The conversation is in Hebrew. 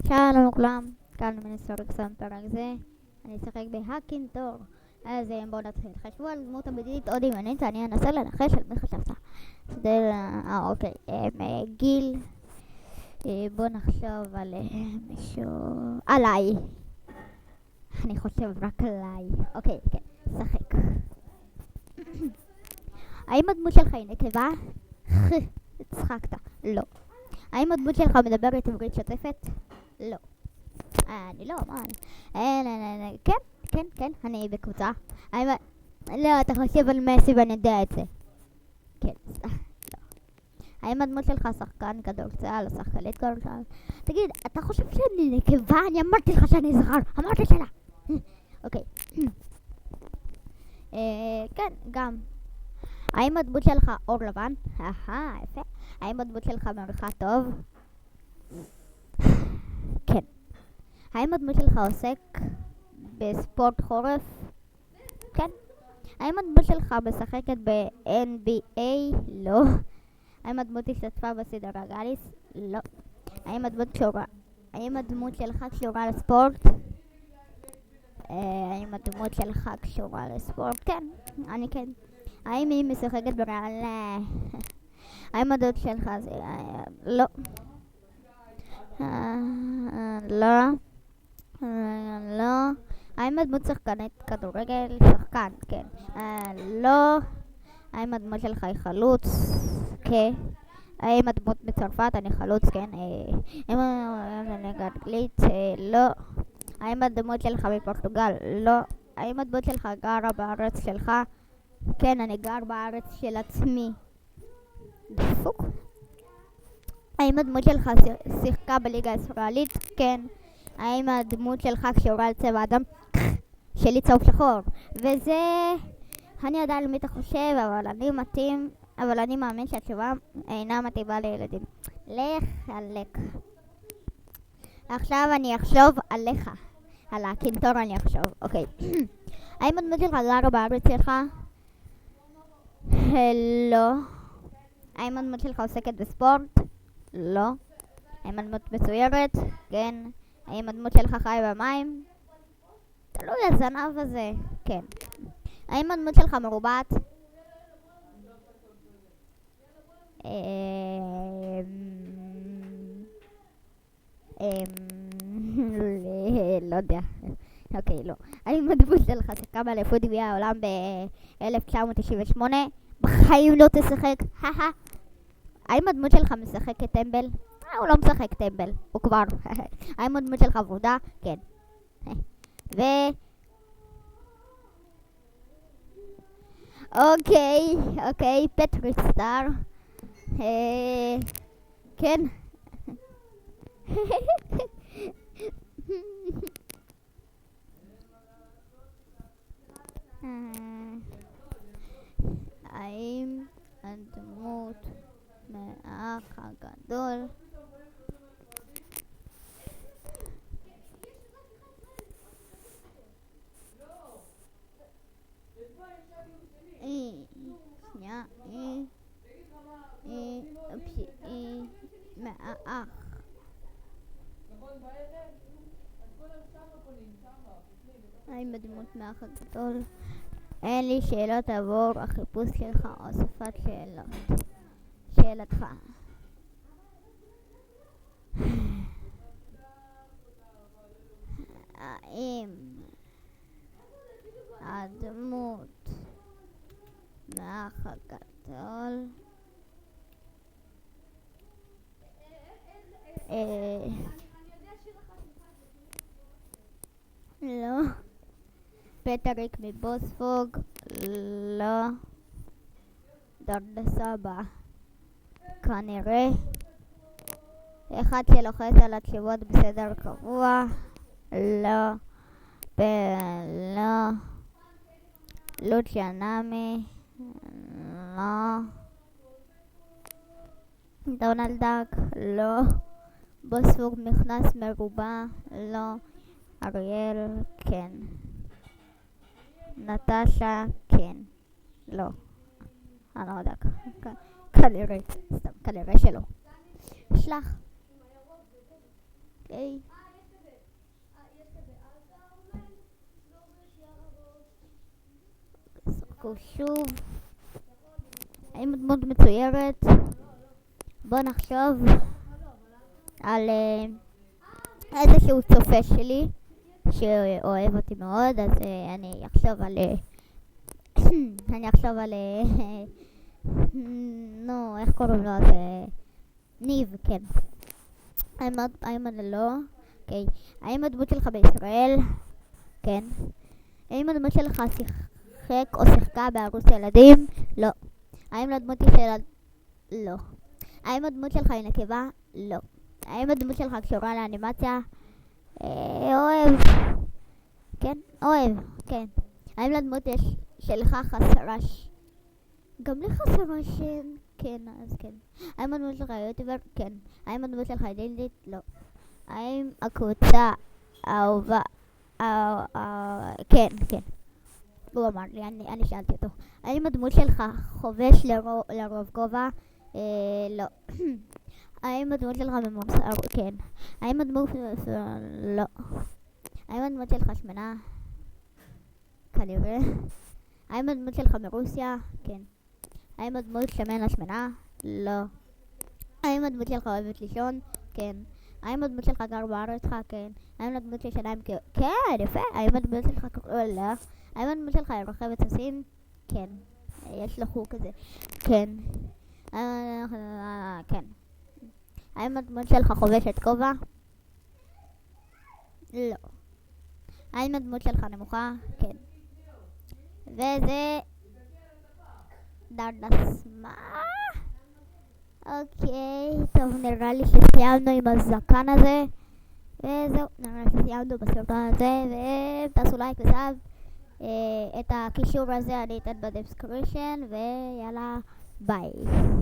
שלום לכולם, כאן מנסה לסיים פרק זה. אני אשחק בהקינטור. אז בואו נתחיל. חשבו על דמות המדינית או דמיונית, אני אנסה לנחש על מי חשבת. אוקיי. גיל. בואו נחשוב על מישהו... עליי. אני חושב רק עליי. אוקיי, כן, שחק. האם הדמות שלך היא נקבה? הצחקת. לא. האם הדמות שלך מדברת עברית שוטפת? לא. אני לא, מה אני? כן, אני בקבוצה. לא, אתה חושב על מסי ואני יודע את זה. כן, לא. האם הדמות שלך שחקן כדורסל או שחקנית כדורסל? תגיד, אתה חושב שאני נקבה? אני אמרתי לך שאני זכר. אמרתי שלה. אוקיי. כן, גם. האם הדמות שלך אור לבן? יפה. האם הדמות שלך מריחה טוב? כן. האם הדמות שלך עוסק בספורט חורף? כן. האם הדמות שלך משחקת ב-NBA? לא. האם הדמות השתתפה בסדרה גאליס? לא. האם הדמות שלך קשורה לספורט? האם הדמות שלך קשורה לספורט? כן. אני כן. האם היא משחקת בריאל? האם הדמות שלך זה... לא. לא. האם הדמות שחקנית כדורגל? שחקן, כן. לא. האם הדמות שלך היא חלוץ? כן. האם הדמות מצרפת? אני חלוץ, כן. האם הדמות אנגלית? לא. האם הדמות שלך מפורטוגל? לא. האם הדמות שלך גרה בארץ שלך? כן, אני גר בארץ של עצמי. דפוק. האם הדמות שלך שיחקה בליגה הישראלית? כן. האם הדמות שלך קשורה לצבע אדם? שלי צהוב שחור. וזה... אני יודע על מי אתה חושב, אבל אני מאמין שהתשובה אינה מתאימה לילדים. לך עלק. עכשיו אני אחשוב עליך. על הקינטור אני אחשוב. אוקיי. האם הדמות שלך גרה בארץ שלך? לא. האם הדמות שלך עוסקת בספורט? לא. האם הדמות מצוירת? כן. האם הדמות שלך חיה במים? תלוי הזנב הזה. כן. האם הדמות שלך מרובעת? לא יודע. אוקיי, לא. האם הדמות שלך שיחקה באליפות גביע העולם ב-1998? בחיים לא תשחק. האם הדמות שלך משחקת טמבל? הוא לא משחק טמבל, הוא כבר. האם הדמות שלך עבודה? כן. אוקיי, פטריק סטאר. כן. האם הדמות מהאח הגדול? שנייה, מהאח. האם הדמות מהאח הגדול? אין לי שאלות עבור החיפוש שלך או אספת שאלות. שאלתך. האם הדמות מהאח הגדול לא. פטריק מבוספוג? לא. דרדסבא? כנראה. אחד שלוחץ על התשובות בסדר קבוע? לא. לא. לוציאנמי? לא. דונלד דאק? לא. בוספוג מכנס מרובע? לא. אריאל? כן. נטשה? כן. לא. אני לא יודע. כנראה. סתם, כנראה שלא. שלח. אוקיי. תחכו שוב. האם הדמות מצוירת? בוא נחשוב על איזשהו צופה שלי שאוהב אותי מאוד, אז אני אחשוב על נו, איך קוראים לו? אז ניב, כן. האם אני לא? אוקיי. האם הדמות שלך בישראל? כן. האם הדמות שלך שיחק או שיחקה בערוץ ילדים? לא. האם הדמות יש ילד? לא. האם הדמות שלך היא נקבה? לא. האם הדמות שלך קשורה לאנימציה? אוהב. כן? אוהב. כן. האם לדמות שלך חסרש? גם לך חסרש? כן, אז כן. האם הדמות שלך יוטיובר? כן. האם הדמות שלך דילדית? לא. האם הקבוצה האהובה? כן, כן. הוא אמר לי, אני שאלתי אותו. האם הדמות שלך חובש לרוב גובה? לא. האם הדמות שלך ממורסר? כן. האם הדמות... לא. האם הדמות שלך שמנה? כנראה. האם הדמות שלך מרוסיה? כן. האם הדמות שמן לשמנה? לא. האם הדמות שלך אוהבת לישון? כן. האם הדמות שלך גר בארץ? כן. האם הדמות של שיניים? כן, יפה. האם הדמות שלך... לא. האם הדמות שלך רוכבת סוסים? כן. יש לו חוק כזה. כן. כן. האם הדמות שלך חובשת כובע? לא. האם הדמות שלך נמוכה? כן. וזה דרדס. מה? אוקיי, טוב, נראה לי שסיימנו עם הזקן הזה. וזהו, נראה לי שסיימנו בסרטון הזה. ותעשו לייק וסאב. את הקישור הזה אני אתן בדסקריפשן. ויאללה, ביי.